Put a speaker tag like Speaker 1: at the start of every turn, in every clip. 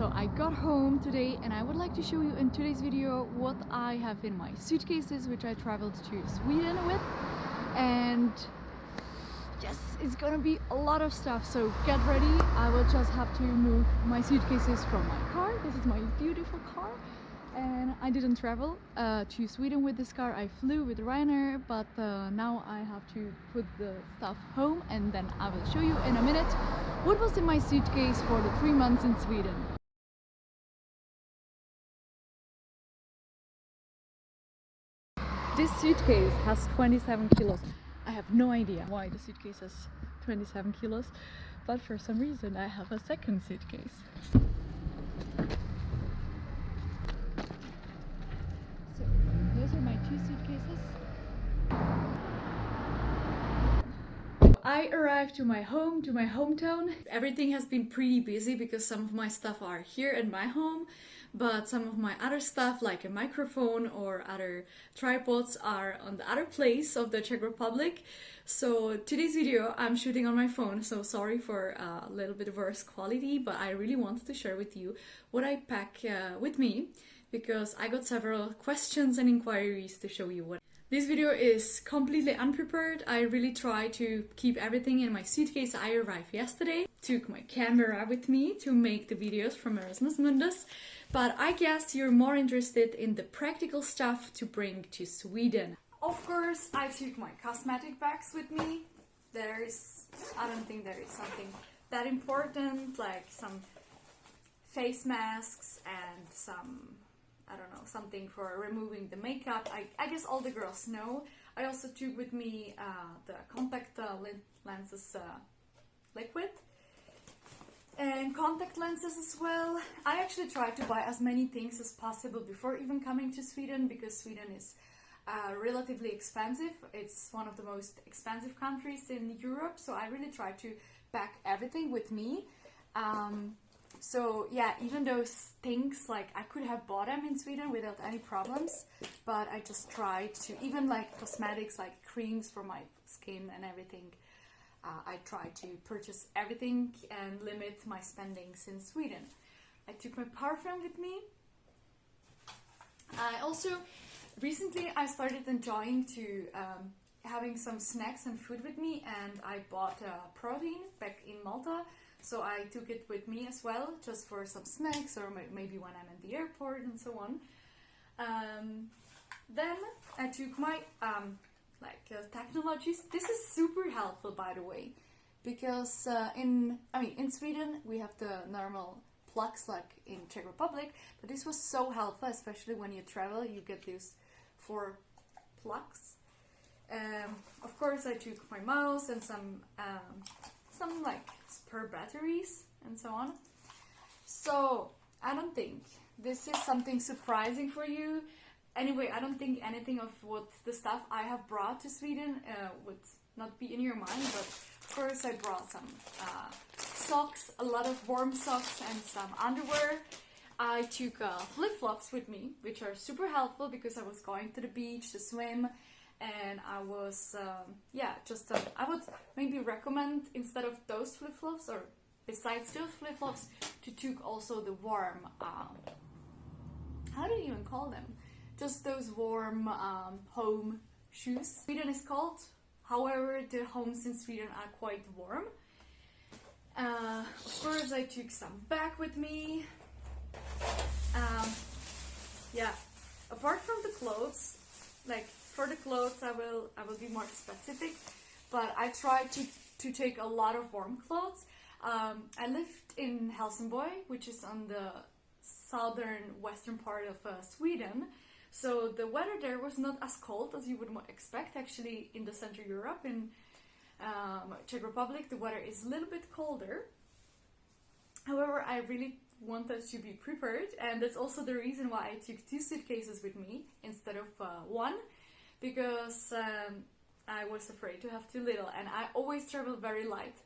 Speaker 1: So I got home today and I would like to show you in today's video what I have in my suitcases, which I traveled to Sweden with. And yes, it's gonna be a lot of stuff, so get ready. I will just have to move my suitcases from my car. This is my beautiful car. And I didn't travel to Sweden with this car. I flew with Ryanair, but now I have to put the stuff home, and then I will show you in a minute what was in my suitcase for the 3 months in Sweden. This suitcase has 27 kilos. I have no idea why the suitcase has 27 kilos, but for some reason I have a second suitcase. So those are my two suitcases. I arrived to my hometown. Everything has been pretty busy because some of my stuff are here at my home, but some of my other stuff like a microphone or other tripods are on the other place of the Czech Republic. So today's video I'm shooting on my phone, so sorry for a little bit worse quality, but I really wanted to share with you what I pack with me, because I got several questions and inquiries to show you what. This video is completely unprepared. I really try to keep everything in my suitcase. I arrived yesterday, took my camera with me to make the videos from Erasmus Mundus, but I guess you're more interested in the practical stuff to bring to Sweden. Of course, I took my cosmetic bags with me. I don't think there is something that important, like some face masks and some, I don't know, something for removing the makeup. I guess all the girls know. I also took with me the contact lenses liquid and contact lenses as well. I actually tried to buy as many things as possible before even coming to Sweden, because Sweden is relatively expensive. It's one of the most expensive countries in Europe, so I really tried to pack everything with me. So yeah, even those things, like I could have bought them in Sweden without any problems, but I just tried to, even like cosmetics, like creams for my skin and everything, I tried to purchase everything and limit my spendings in Sweden. I took my perfume with me. I also, recently I started enjoying to having some snacks and food with me, and I bought protein back in Malta. So I took it with me as well, just for some snacks, or maybe when I'm at the airport and so on. Then I took my technologies. This is super helpful, by the way, because in Sweden we have the normal plugs like in Czech Republic, but this was so helpful, especially when you travel. You get these 4 plugs. Of course, I took my mouse and some like spare batteries and so on. So I don't think this is something surprising for you. Anyway, I don't think anything of what the stuff I have brought to Sweden would not be in your mind, but of course I brought some socks, a lot of warm socks and some underwear. I took flip-flops with me, which are super helpful because I was going to the beach to swim. And I was, I would maybe recommend, instead of those flip-flops, or besides those flip-flops, to take also the warm, how do you even call them? Just those warm home shoes. Sweden is cold, however, the homes in Sweden are quite warm. Of course, I took some bag with me. Apart from the clothes, like, for the clothes, I will be more specific, but I tried to take a lot of warm clothes. I lived in Helsingborg, which is on the southern western part of Sweden, so the weather there was not as cold as you would expect. Actually, in the Central Europe, in Czech Republic, the weather is a little bit colder. However, I really wanted to be prepared, and that's also the reason why I took 2 suitcases with me instead of 1. Because I was afraid to have too little, and I always travel very light.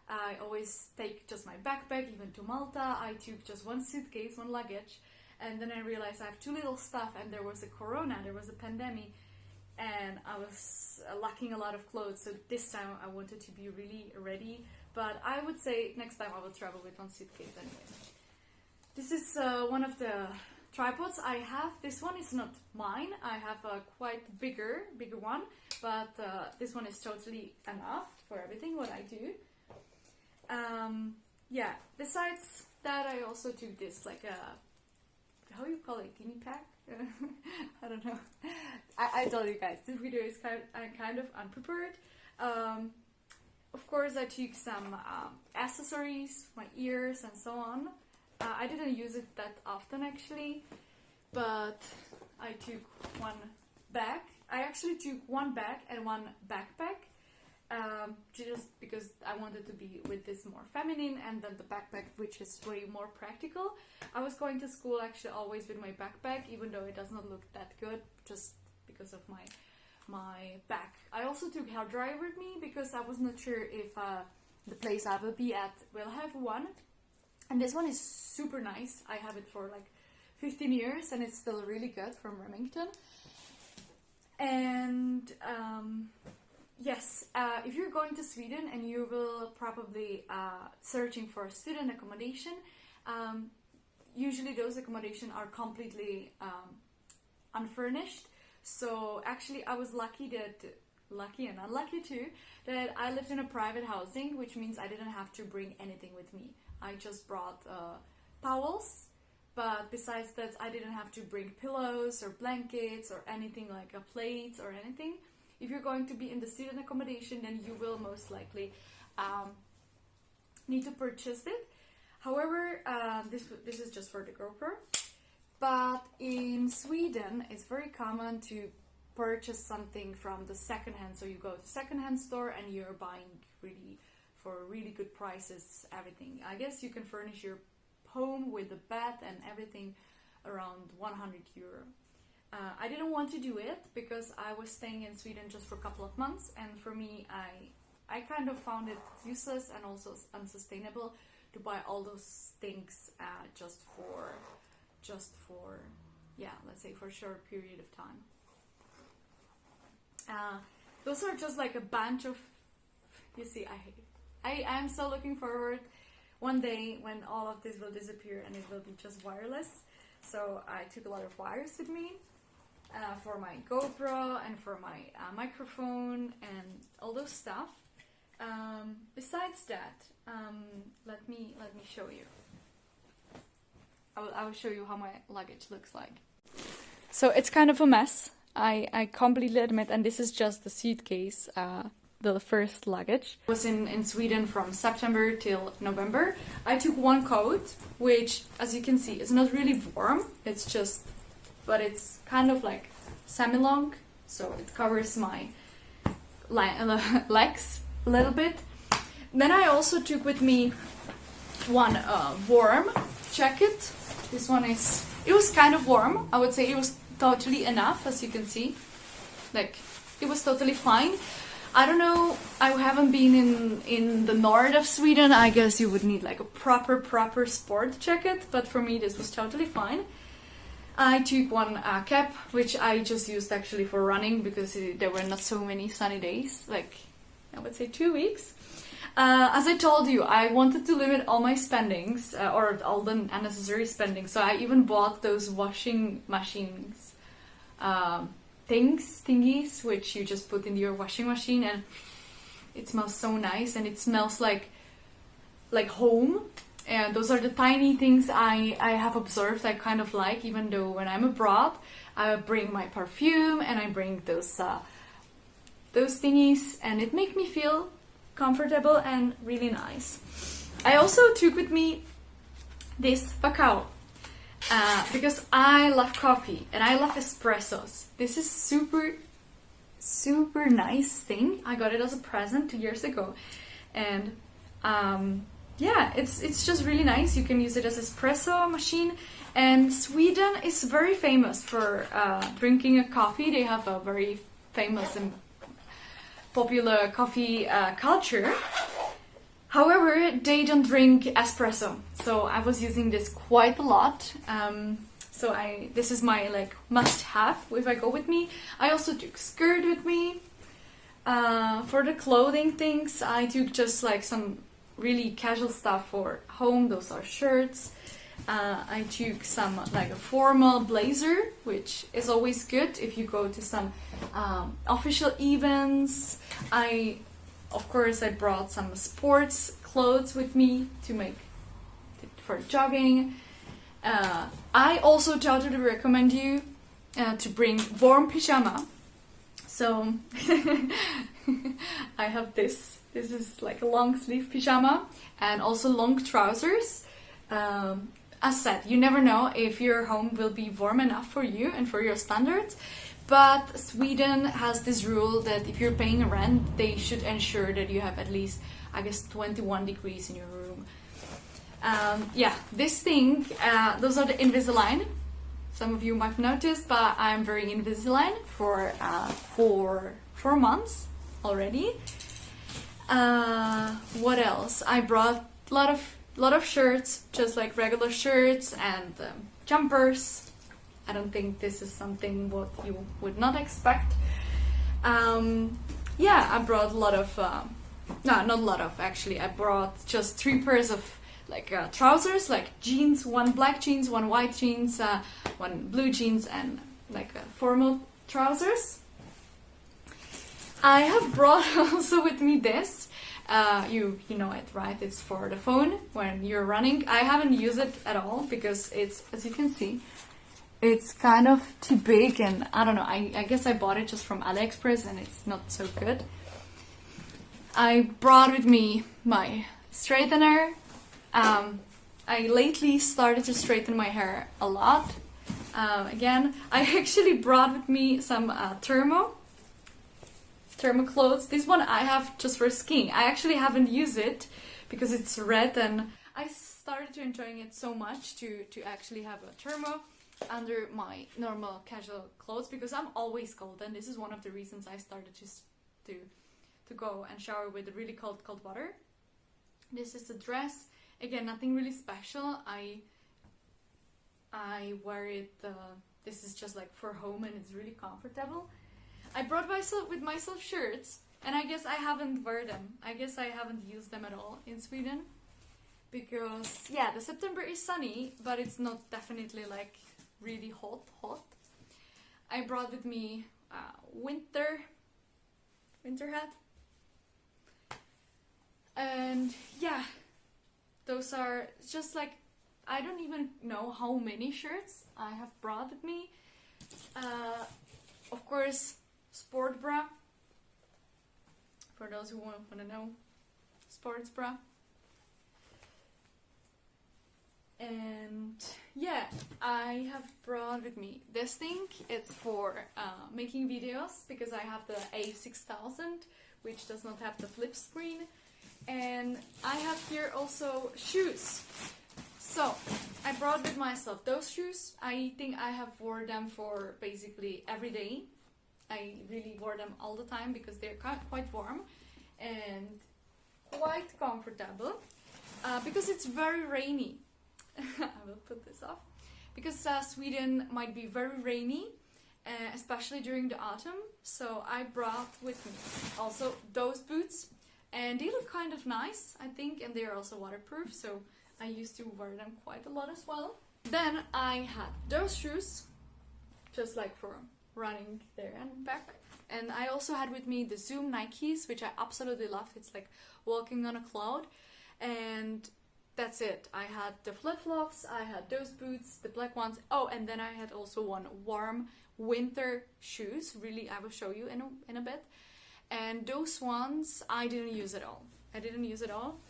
Speaker 1: I always take just my backpack, even to Malta. I took just 1 suitcase, 1 luggage, and then I realized I have too little stuff, and there was a corona, there was a pandemic, and I was lacking a lot of clothes. So this time I wanted to be really ready, but I would say next time I will travel with 1 suitcase anyway. This is one of the tripods I have. This one is not mine. I have a quite bigger one, but this one is totally enough for everything what I do. Yeah, besides that, I also took this like a, how you call it, guinea pig? I don't know. I told you guys, this video is kind of unprepared. Of course, I took some accessories, my ears and so on. I didn't use it that often actually, but I took one bag. I actually took one bag and one backpack, just because I wanted to be with this more feminine, and then the backpack, which is way more practical. I was going to school actually always with my backpack, even though it does not look that good, just because of my back. I also took hair dryer with me because I was not sure if the place I will be at will have one. And this one is super nice. I have it for like 15 years and it's still really good, from Remington. And yes, if you're going to Sweden and you will probably searching for student accommodation, usually those accommodation are completely unfurnished. So actually I was lucky and unlucky too, that I lived in a private housing, which means I didn't have to bring anything with me. I just brought towels, but besides that I didn't have to bring pillows or blankets or anything like a plate or anything. If you're going to be in the student accommodation, then you will most likely need to purchase it. However, this is just for the GoPro. But in Sweden, it's very common to purchase something from the secondhand. So you go to secondhand store and you're buying for really good prices, everything. I guess you can furnish your home with a bed and everything around 100 euro. I didn't want to do it because I was staying in Sweden just for a couple of months, and for me, I kind of found it useless and also unsustainable to buy all those things just for yeah, let's say for a short period of time. Those are just like a bunch of, you see, I am so looking forward one day when all of this will disappear and it will be just wireless. So I took a lot of wires with me for my GoPro and for my microphone and all those stuff. Besides that, let me show you. I will show you how my luggage looks like. So it's kind of a mess. I completely admit, and this is just the suitcase, the first luggage. I was in Sweden from September till November. I took one coat, which, as you can see, is not really warm. It's just, but it's kind of like semi-long, so it covers my legs a little bit. Then I also took with me one warm jacket. This one it was kind of warm. I would say it was totally enough, as you can see. Like, it was totally fine. I don't know, I haven't been in the north of Sweden. I guess you would need like a proper sport jacket, but for me this was totally fine. I took one cap, which I just used actually for running because there were not so many sunny days, like I would say 2 weeks. As I told you, I wanted to limit all my spendings, or all the unnecessary spending, so I even bought those washing machines thingies, which you just put in your washing machine, and it smells so nice, and it smells like home. And those are the tiny things I have observed I kind of like, even though when I'm abroad, I bring my perfume and I bring those thingies, and it makes me feel comfortable and really nice. I also took with me this cacao. Because I love coffee and I love espressos. This is super nice thing. I got it as a present 2 years ago, and yeah, it's just really nice. You can use it as espresso machine. And Sweden is very famous for drinking a coffee. They have a very famous and popular coffee culture. However, they don't drink espresso, so I was using this quite a lot. So this is my like must-have if I go with me. I also took skirt with me. For the clothing things, I took just like some really casual stuff for home. Those are shirts. I took some like a formal blazer, which is always good if you go to some official events. Of course, I brought some sports clothes with me to make for jogging. I also totally recommend you to bring warm pyjama. So I have this. This is like a long sleeve pyjama and also long trousers. As said, you never know if your home will be warm enough for you and for your standards. But Sweden has this rule that if you're paying rent, they should ensure that you have at least, I guess, 21 degrees in your room. Yeah, this thing, those are the Invisalign. Some of you might notice, but I'm wearing Invisalign for 4 months already. What else? I brought a lot of shirts, just like regular shirts and jumpers. I don't think this is something what you would not expect. Yeah, I brought a lot of, no, not a lot of actually. I brought just 3 pairs of like trousers, like jeans, 1 black jeans, 1 white jeans, 1 blue jeans, and like formal trousers. I have brought also with me this. You know it, right? It's for the phone when you're running. I haven't used it at all because it's, as you can see, it's kind of too big, and I don't know, I guess I bought it just from AliExpress and it's not so good. I brought with me my straightener. I lately started to straighten my hair a lot. Again, I actually brought with me some thermo clothes. This one I have just for skiing. I actually haven't used it because it's red, and I started to enjoying it so much to actually have a thermo under my normal casual clothes because I'm always cold, and this is one of the reasons I started to go and shower with really cold water. This is the dress. Again, nothing really special. I wear it. This is just like for home, and it's really comfortable. I brought with myself shirts, and I guess I haven't wear them. I guess I haven't used them at all in Sweden because yeah, the September is sunny, but it's not definitely like really hot. I brought with me winter hat, and yeah, those are just like, I don't even know how many shirts I have brought with me. Of course, sport bra, for those who want to know, sports bra. And yeah, I have brought with me this thing. It's for making videos because I have the A6000, which does not have the flip screen. And I have here also shoes. So I brought with myself those shoes. I think I have worn them for basically every day. I really wore them all the time because they're quite warm and quite comfortable because it's very rainy. I will put this off because Sweden might be very rainy, especially during the autumn. So I brought with me also those boots, and they look kind of nice, I think, and they are also waterproof, so I used to wear them quite a lot as well. Then I had those shoes, just like for running there and back. And I also had with me the Zoom Nikes, which I absolutely loved. It's like walking on a cloud. And that's it. I had the flip-flops, I had those boots, the black ones. Oh, and then I had also 1 warm winter shoes. Really, I will show you in a bit. And those ones I didn't use at all.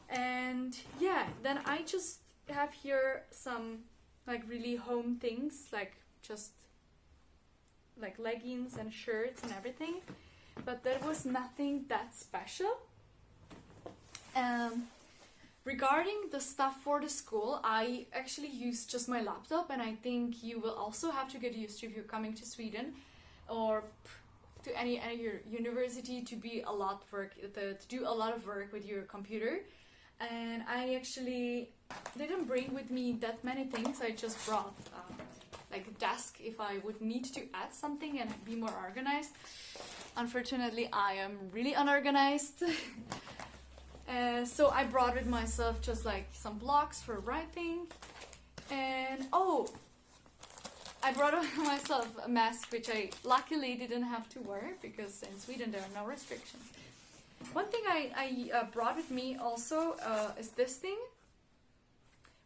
Speaker 1: And yeah, then I just have here some like really home things, like just like leggings and shirts and everything, but there was nothing that special. Regarding the stuff for the school, I actually used just my laptop, and I think you will also have to get used to if you're coming to Sweden or to any university to do a lot of work with your computer. And I actually didn't bring with me that many things. I just brought like a desk if I would need to add something and be more organized. Unfortunately, I am really unorganized. So I brought with myself just like some blocks for writing, And oh, I brought myself a mask, which I luckily didn't have to wear because in Sweden there are no restrictions. One thing I brought with me also is this thing,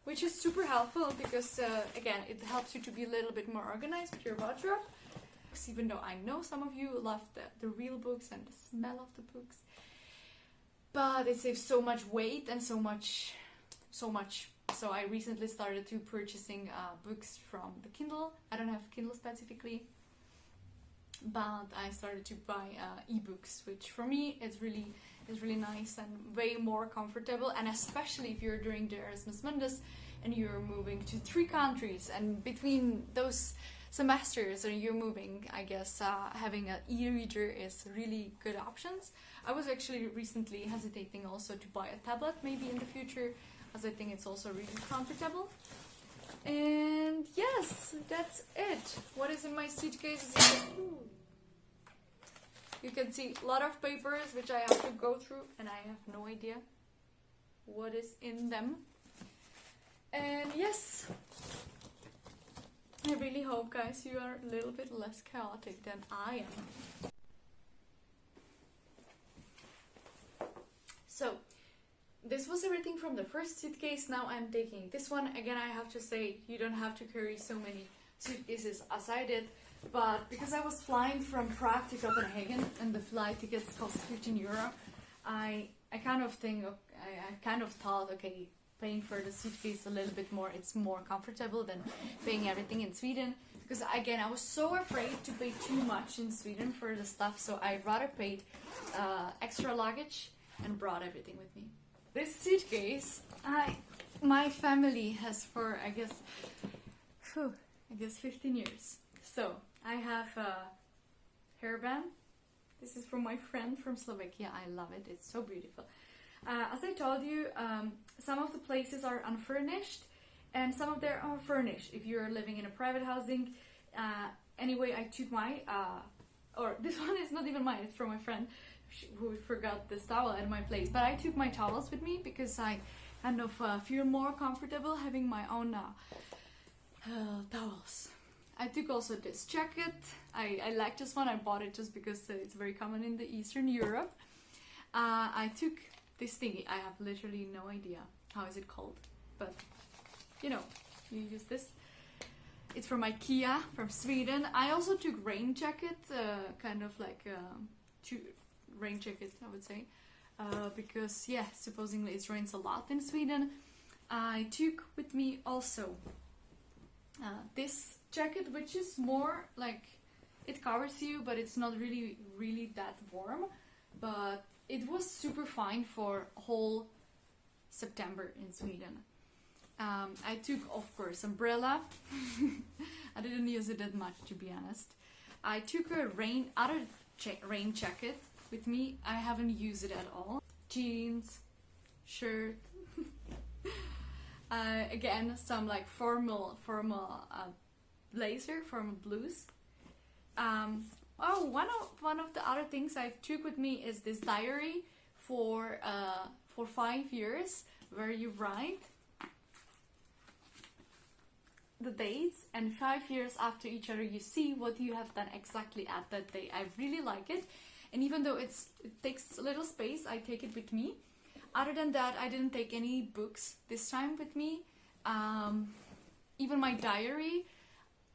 Speaker 1: which is super helpful because, again, it helps you to be a little bit more organized with your wardrobe. Even though I know some of you love the real books and the smell of the books. But it saves so much weight and so much. So I recently started to purchasing books from the Kindle. I don't have Kindle specifically, but I started to buy ebooks, which for me is really nice and way more comfortable. And especially if you're during the Erasmus Mundus and you're moving to 3 countries, and between those semesters and you're moving, I guess having an e-reader is really good options. I was actually recently hesitating also to buy a tablet maybe in the future, as I think it's also really comfortable. And yes, that's it. What is in my suitcase is you can see a lot of papers which I have to go through, and I have no idea what is in them. And yes, I really hope, guys, you are a little bit less chaotic than I am. So, this was everything from the first suitcase. Now I'm taking this one. Again, I have to say, you don't have to carry so many suitcases as I did. But because I was flying from Prague to Copenhagen and the flight tickets cost 15 euro, I kind of thought, okay, paying for the suitcase a little bit more, it's more comfortable than paying everything in Sweden. Because again, I was so afraid to pay too much in Sweden for the stuff, so I rather paid extra luggage and brought everything with me. This suitcase, my family has for, I guess 15 years. So, I have a hairband. This is from my friend from Slovakia. I love it. It's so beautiful. As I told you, some of the places are unfurnished and some of them are furnished. If you're living in a private housing, anyway, I took my, or this one is not even mine, it's from my friend who forgot this towel at my place. But I took my towels with me because I kind of feel more comfortable having my own towels. I took also this jacket. I like this one. I bought it just because it's very common in the Eastern Europe. I took this thingy. I have literally no idea how is it called, but you know, you use this. It's from IKEA from Sweden. I also took rain jacket, kind of like rain jacket, I would say, because yeah, supposedly it rains a lot in Sweden. I took with me also this jacket, which is more like it covers you, but it's not really that warm. But it was super fine for whole September in Sweden. I took, of course, umbrella. I didn't use it that much, to be honest. I took a rain jacket with me. I haven't used it at all. Jeans, shirt. Again, some like formal blazer, formal blues. One of the other things I took with me is this diary for 5 years, where you write the dates, and 5 years after each other you see what you have done exactly at that day. I really like it, and even though it takes a little space, I take it with me. Other than that, I didn't take any books this time with me. Even my diary,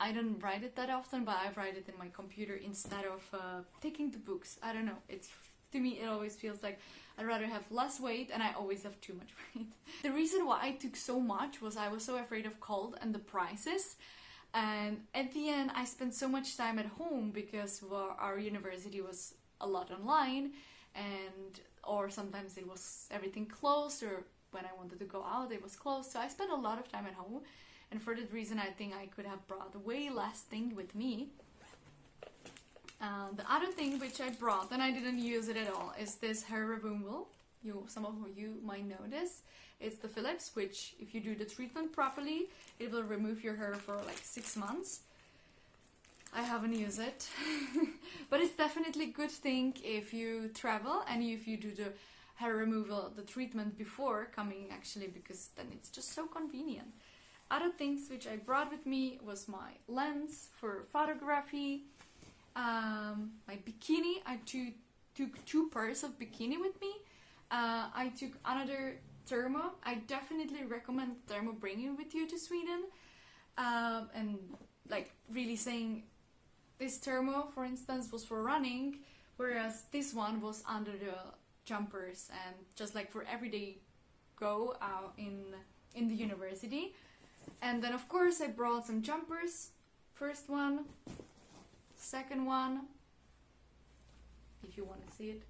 Speaker 1: I don't write it that often, but I write it in my computer instead of taking the books. I don't know, to me it always feels like I'd rather have less weight, and I always have too much weight. The reason why I took so much was I was so afraid of cold and the prices. And at the end, I spent so much time at home because our university was a lot online, or sometimes it was everything closed, or when I wanted to go out, it was closed. So I spent a lot of time at home. And for that reason, I think I could have brought way less things with me. The other thing which I brought, and I didn't use it at all, is this hair removal. Some of you might know this. It's the Philips, which if you do the treatment properly, it will remove your hair for like 6 months. I haven't used it. But it's definitely a good thing if you travel and if you do the hair removal, the treatment before coming, actually, because then it's just so convenient. other things which I brought with me was my lens for photography, my bikini. I took 2 pairs of bikini with me. I took another thermo. I definitely recommend thermo bringing with you to Sweden. And like really saying this thermo, for instance, was for running, whereas this one was under the jumpers and just like for everyday go in the university. And then of course I brought some jumpers. First one, second one, if you want to see it.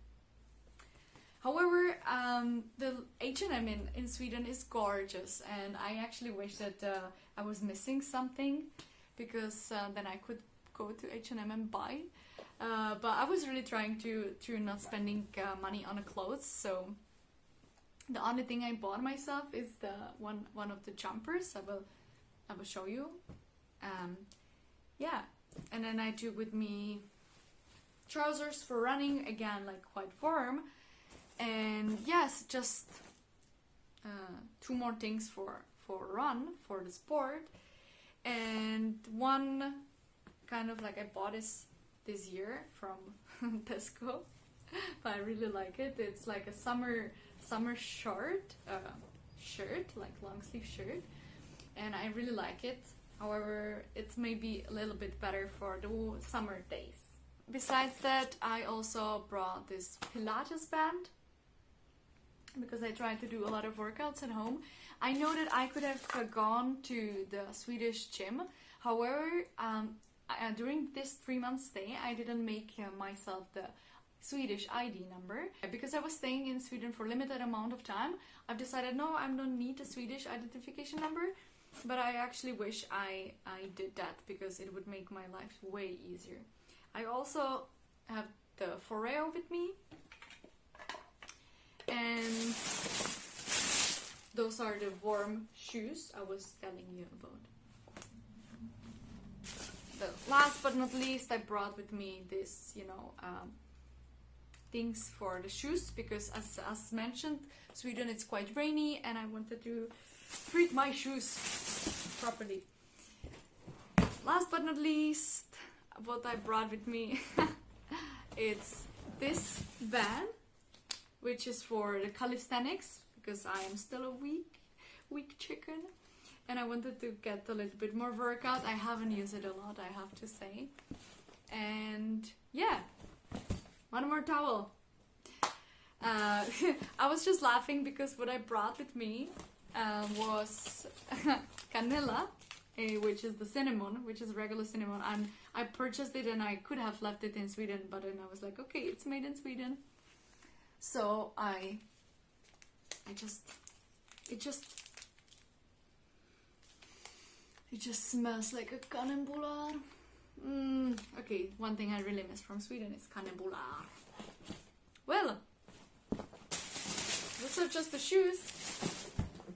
Speaker 1: However, the H&M in Sweden is gorgeous, and I actually wish that I was missing something, because then I could go to H&M and buy. But I was really trying to not spending money on clothes, so the only thing I bought myself is the one of the jumpers. I will show you. Yeah, and then I took with me trousers for running, again like quite warm. And yes, just 2 more things for run, for the sport. And one kind of like I bought this year from Tesco, but I really like it. It's like a summer shirt, like long sleeve shirt, and I really like it. However, it's maybe a little bit better for the summer days. Besides that, I also brought this Pilates band, because I tried to do a lot of workouts at home. I know that I could have gone to the Swedish gym. However, during this 3-month stay, I didn't make myself the Swedish ID number. Because I was staying in Sweden for a limited amount of time, I've decided no, I don't need a Swedish identification number. But I actually wish I did that, because it would make my life way easier. I also have the Foreo with me. And those are the warm shoes I was telling you about. The last but not least, I brought with me this, things for the shoes, because as mentioned, Sweden it's quite rainy, and I wanted to treat my shoes properly. Last but not least, what I brought with me, it's this band, which is for the calisthenics, because I am still a weak chicken, and I wanted to get a little bit more workout. I haven't used it a lot, I have to say. And yeah, one more towel. I was just laughing because what I brought with me was canela, which is the cinnamon, which is regular cinnamon, and I purchased it, and I could have left it in Sweden, but then I was like, okay, it's made in Sweden. So it just smells like a kanelbullar. Okay, one thing I really miss from Sweden is kanelbullar. Well, those are just the shoes,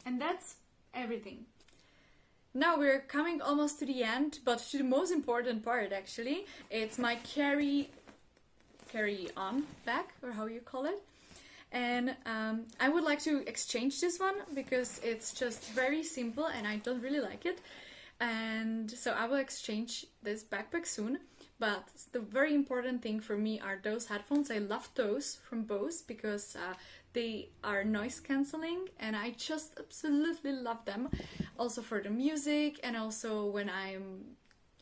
Speaker 1: and that's everything. Now we're coming almost to the end, but to the most important part actually. It's my carry-on bag, or how you call it. And I would like to exchange this one, because it's just very simple and I don't really like it. And so I will exchange this backpack soon. But the very important thing for me are those headphones. I love those from Bose, because they are noise cancelling, and I just absolutely love them. Also for the music, and also when I'm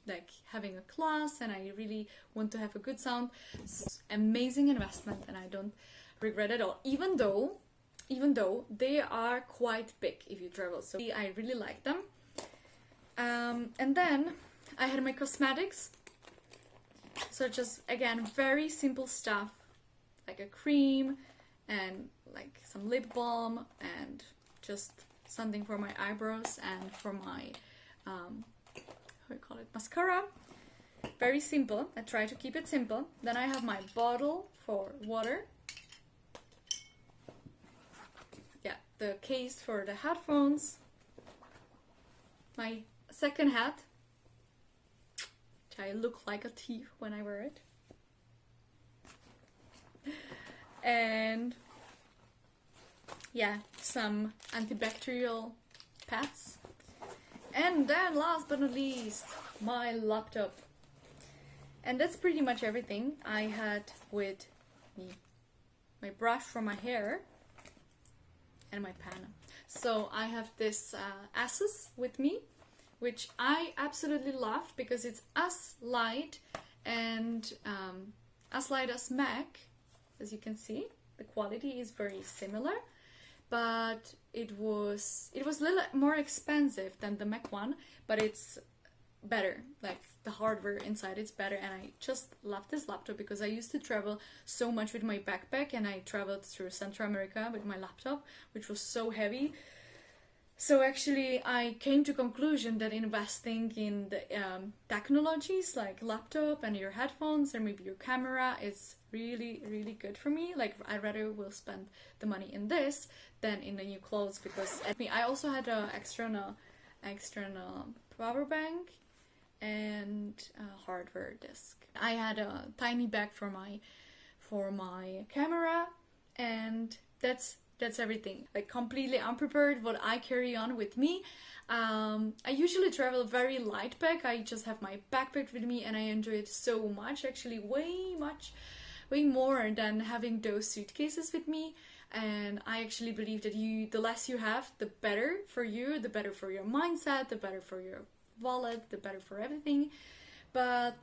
Speaker 1: like having a class and I really want to have a good sound. It's amazing investment, and I don't regret at all, even though they are quite big if you travel, so I really like them. And then I had my cosmetics, so just again very simple stuff, like a cream and like some lip balm and just something for my eyebrows and for my mascara. Very simple. I try to keep it simple. Then I have my bottle for water. The case for the headphones, my second hat, which I look like a thief when I wear it, and yeah, some antibacterial pads, And then last but not least, my laptop. And that's pretty much everything I had with me. My brush for my hair and my pen. So I have this Asus with me, which I absolutely love because it's as light and as light as Mac, as you can see. The quality is very similar, but it was a little more expensive than the Mac one, but it's better. Like the hardware inside it's better, and I just love this laptop because I used to travel so much with my backpack, and I traveled through Central America with my laptop, which was so heavy. So actually I came to conclusion that investing in the technologies like laptop and your headphones and maybe your camera is really, really good for me. Like I rather will spend the money in this than in the new clothes, because I also had a external power bank and a hardware disk. I had a tiny bag for my camera, and that's everything. Like completely unprepared what I carry on with me. I usually travel very light pack. I just have my backpack with me and I enjoy it so much, actually way more than having those suitcases with me. And I actually believe that the less you have, the better for you, the better for your mindset, the better for your wallet, the better for everything. But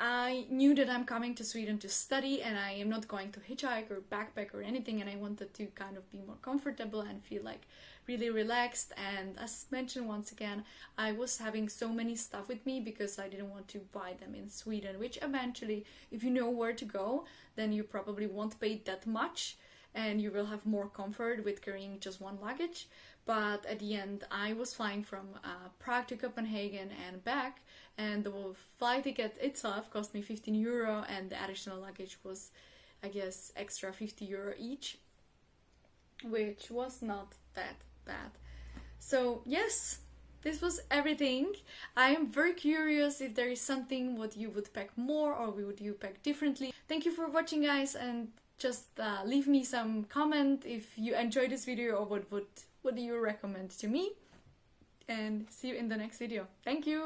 Speaker 1: I knew that I'm coming to Sweden to study, and I am not going to hitchhike or backpack or anything, and I wanted to kind of be more comfortable and feel like really relaxed. And as mentioned once again, I was having so many stuff with me because I didn't want to buy them in Sweden, which eventually, if you know where to go, then you probably won't pay that much and you will have more comfort with carrying just one luggage. But at the end, I was flying from Prague to Copenhagen and back, and the flight ticket itself cost me 15 euro, and the additional luggage was, I guess, extra 50 euro each, which was not that bad. So yes, this was everything. I am very curious if there is something what you would pack more or would you pack differently. Thank you for watching, guys, and just leave me some comment if you enjoyed this video or what do you recommend to me, and see you in the next video. Thank you.